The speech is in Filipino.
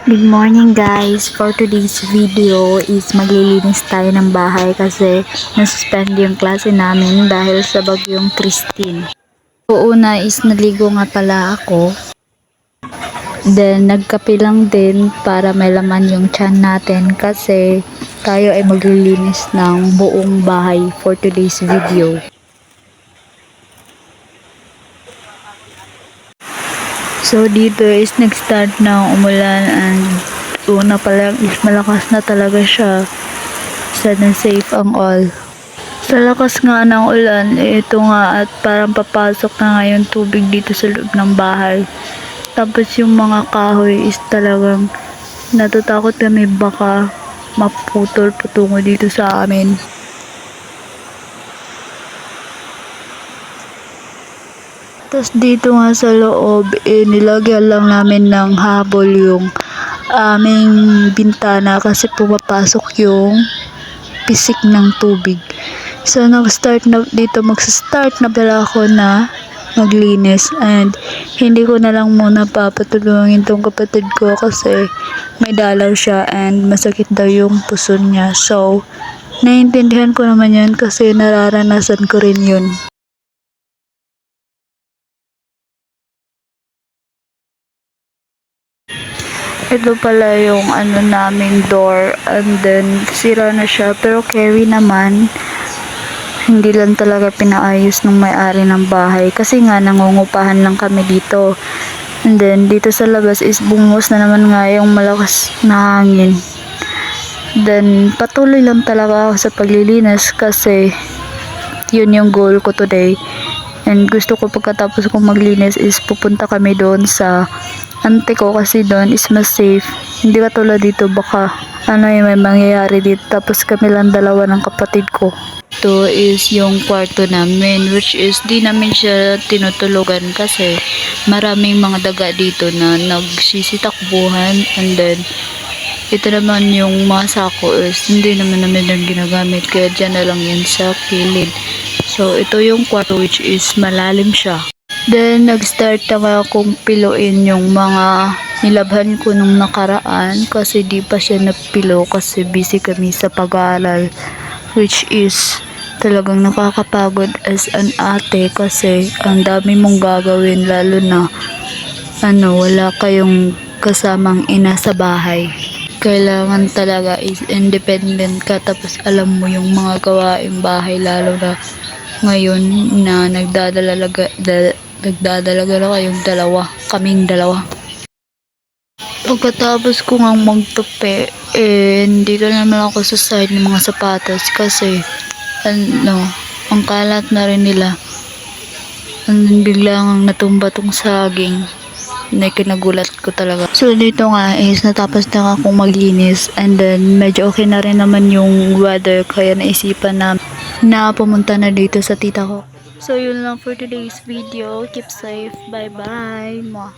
Good morning guys! For today's video is maglilinis tayo ng bahay kasi nasuspend yung klase namin dahil sa bagyong Christine. Una is naligo nga pala ako. Then nagkape lang din para may laman yung tiyan natin kasi tayo ay maglilinis ng buong bahay for today's video. So dito is nag-start na umulan and una pa lang is malakas na talaga siya. Sana safe ang all. Sa lakas nga ng ulan, ito nga at parang papasok na nga yung tubig dito sa loob ng bahay. Tapos yung mga kahoy is talagang natatakot kami baka maputol patungo dito sa amin. Tapos dito nga sa loob, nilagyan lang namin ng habol yung aming bintana kasi pumapasok yung pisik ng tubig. So nag-start na dito, magsa-start na pala ako na maglinis and hindi ko na lang muna papatulungin tong kapatid ko kasi may dalaw siya and masakit daw yung puso niya. So naiintindihan ko naman yun kasi nararanasan ko rin yun. Ito pala yung naming door and then sira na siya pero carry naman. Hindi lang talaga pinaayos ng may-ari ng bahay kasi nga nangungupahan lang kami dito. And then dito sa labas is bumuhos na naman nga yung malakas na hangin. Then patuloy lang talaga ako sa paglilinis kasi yun yung goal ko today. And gusto ko pagkatapos kong maglinis is pupunta kami doon sa ante ko kasi doon is mas safe. Hindi katulad dito baka yung may mangyayari dito tapos kami lang dalawa ng kapatid ko. Ito is yung kwarto namin which is di namin siya tinutulugan kasi maraming mga daga dito na nagsisitakbuhan and then ito naman yung mga sako is hindi naman namin yung ginagamit kaya dyan na lang yan sa kilid. So ito yung kwarto which is malalim siya. Then, nag-start na nga akong piluin yung mga nilabhan ko nung nakaraan kasi di pa siya napilo kasi busy kami sa pag-aaral which is talagang nakakapagod as an ate kasi ang dami mong gagawin lalo na wala kayong kasamang ina sa bahay. Kailangan talaga is independent ka tapos alam mo yung mga gawaing bahay lalo na ngayon na nagdadalaga na kayong kaming dalawa. Pagkatapos ko nga magtupi, dito naman ako sa side ng mga sapatos kasi ang kalat na rin nila. And biglang natumba tong saging na kinagulat ko talaga. So dito nga is natapos na akong maglinis and then medyo okay na rin naman yung weather kaya naisipan na pumunta na dito sa tita ko. So yun lang for today's video. Keep safe. Bye bye. Mwah.